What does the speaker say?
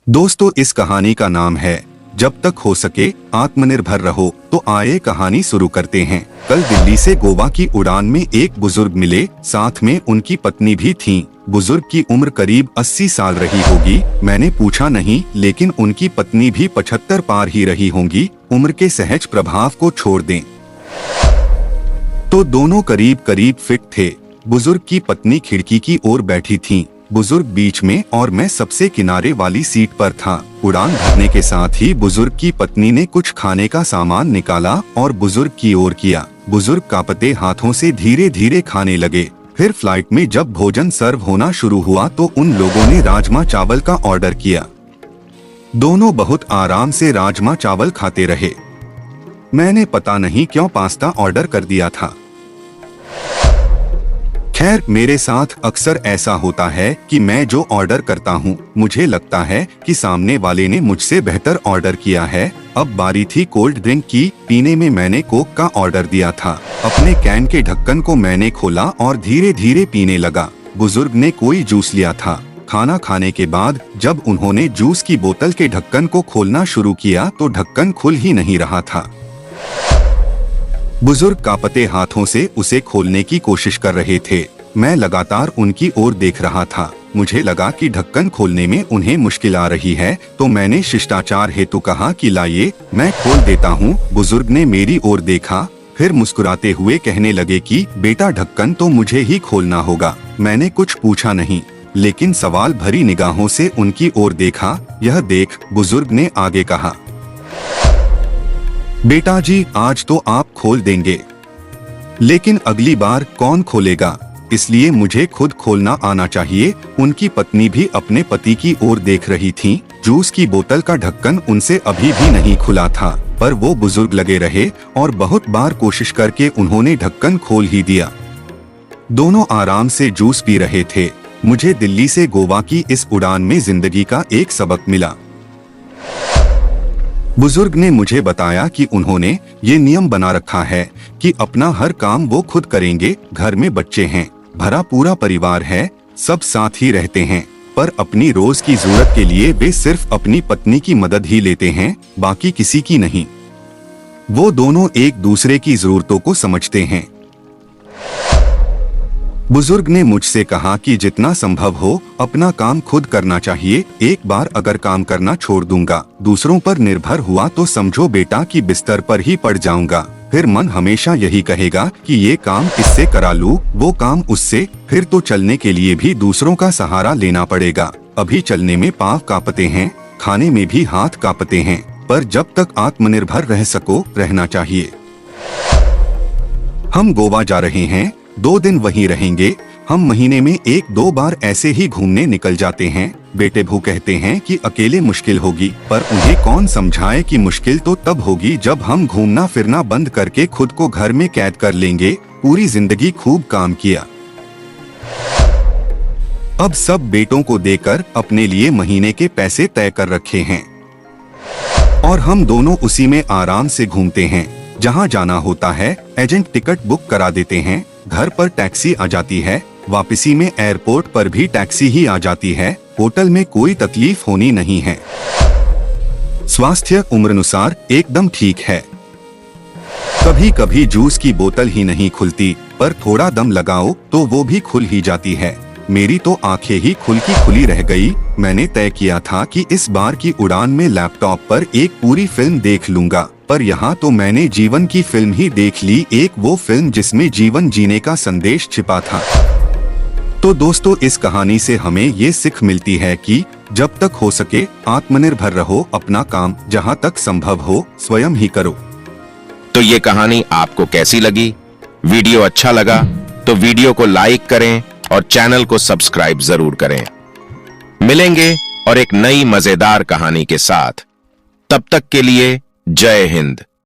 दोस्तों, इस कहानी का नाम है जब तक हो सके आत्मनिर्भर रहो। तो आइए कहानी शुरू करते हैं। कल दिल्ली से गोवा की उड़ान में एक बुजुर्ग मिले, साथ में उनकी पत्नी भी थी। बुजुर्ग की उम्र करीब 80 साल रही होगी। मैंने पूछा नहीं, लेकिन उनकी पत्नी भी 75 पार ही रही होंगी। उम्र के सहज प्रभाव को छोड़ दें तो दोनों करीब करीब फिट थे। बुजुर्ग की पत्नी खिड़की की ओर बैठी थी, बुजुर्ग बीच में और मैं सबसे किनारे वाली सीट पर था। उड़ान भरने के साथ ही बुजुर्ग की पत्नी ने कुछ खाने का सामान निकाला और बुजुर्ग की ओर किया। बुजुर्ग कांपते हाथों से धीरे धीरे खाने लगे। फिर फ्लाइट में जब भोजन सर्व होना शुरू हुआ तो उन लोगों ने राजमा चावल का ऑर्डर किया। दोनों बहुत आराम से राजमा चावल खाते रहे। मैंने पता नहीं क्यों पास्ता ऑर्डर कर दिया था। खैर, मेरे साथ अक्सर ऐसा होता है कि मैं जो ऑर्डर करता हूँ, मुझे लगता है कि सामने वाले ने मुझसे बेहतर ऑर्डर किया है। अब बारी थी कोल्ड ड्रिंक की। पीने में मैंने कोक का ऑर्डर दिया था। अपने कैन के ढक्कन को मैंने खोला और धीरे धीरे पीने लगा। बुजुर्ग ने कोई जूस लिया था। खाना खाने के बाद जब उन्होंने जूस की बोतल के ढक्कन को खोलना शुरू किया तो ढक्कन खुल ही नहीं रहा था। बुजुर्ग कांपते हाथों से उसे खोलने की कोशिश कर रहे थे। मैं लगातार उनकी ओर देख रहा था। मुझे लगा कि ढक्कन खोलने में उन्हें मुश्किल आ रही है, तो मैंने शिष्टाचार हेतु कहा कि लाइए, मैं खोल देता हूँ। बुजुर्ग ने मेरी ओर देखा, फिर मुस्कुराते हुए कहने लगे कि बेटा, ढक्कन तो मुझे ही खोलना होगा। मैंने कुछ पूछा नहीं, लेकिन सवाल भरी निगाहों से उनकी ओर देखा। यह देख बुजुर्ग ने आगे कहा, बेटा जी, आज तो आप खोल देंगे, लेकिन अगली बार कौन खोलेगा? इसलिए मुझे खुद खोलना आना चाहिए। उनकी पत्नी भी अपने पति की ओर देख रही थी। जूस की बोतल का ढक्कन उनसे अभी भी नहीं खुला था, पर वो बुजुर्ग लगे रहे और बहुत बार कोशिश करके उन्होंने ढक्कन खोल ही दिया। दोनों आराम से जूस पी रहे थे। मुझे दिल्ली से गोवा की इस उड़ान में जिंदगी का एक सबक मिला। बुजुर्ग ने मुझे बताया कि उन्होंने ये नियम बना रखा है कि अपना हर काम वो खुद करेंगे। घर में बच्चे हैं, भरा पूरा परिवार है, सब साथ ही रहते हैं, पर अपनी रोज की जरूरत के लिए वे सिर्फ अपनी पत्नी की मदद ही लेते हैं, बाकी किसी की नहीं। वो दोनों एक दूसरे की जरूरतों को समझते हैं। बुजुर्ग ने मुझसे कहा कि जितना संभव हो अपना काम खुद करना चाहिए। एक बार अगर काम करना छोड़ दूंगा, दूसरों पर निर्भर हुआ, तो समझो बेटा कि बिस्तर पर ही पड़ जाऊंगा। फिर मन हमेशा यही कहेगा कि ये काम इससे करा लूं, वो काम उससे। फिर तो चलने के लिए भी दूसरों का सहारा लेना पड़ेगा। अभी चलने में पाँव कांपते हैं, खाने में भी हाथ कांपते हैं, पर जब तक आत्मनिर्भर रह सको, रहना चाहिए। हम गोवा जा रहे हैं, 2 दिन वहीं रहेंगे। हम महीने में 1-2 बार ऐसे ही घूमने निकल जाते हैं। बेटे भू कहते हैं कि अकेले मुश्किल होगी, पर उन्हें कौन समझाए कि मुश्किल तो तब होगी जब हम घूमना फिरना बंद करके खुद को घर में कैद कर लेंगे। पूरी जिंदगी खूब काम किया, अब सब बेटों को देकर अपने लिए महीने के पैसे तय कर रखे हैं और हम दोनों उसी में आराम से घूमते हैं। जहाँ जाना होता है एजेंट टिकट बुक करा देते हैं, घर पर टैक्सी आ जाती है, वापसी में एयरपोर्ट पर भी टैक्सी ही आ जाती है। होटल में कोई तकलीफ होनी नहीं है। स्वास्थ्य उम्र अनुसार एकदम ठीक है। कभी कभी जूस की बोतल ही नहीं खुलती, पर थोड़ा दम लगाओ तो वो भी खुल ही जाती है। मेरी तो आंखें ही खुल की खुली रह गई। मैंने तय किया था कि इस बार की उड़ान में लैपटॉप पर एक पूरी फिल्म देख लूंगा, पर यहाँ तो मैंने जीवन की फिल्म ही देख ली। एक वो फिल्म जिसमें जीवन जीने का संदेश छिपा था। तो दोस्तों, इस कहानी से हमें ये सीख मिलती है कि जब तक हो सके आत्मनिर्भर रहो। अपना काम जहाँ तक संभव हो स्वयं ही करो। तो ये कहानी आपको कैसी लगी? वीडियो अच्छा लगा तो वीडियो को लाइक करें और चैनल को सब्सक्राइब जरूर करें। मिलेंगे और एक नई मजेदार कहानी के साथ। तब तक के लिए जय हिंद।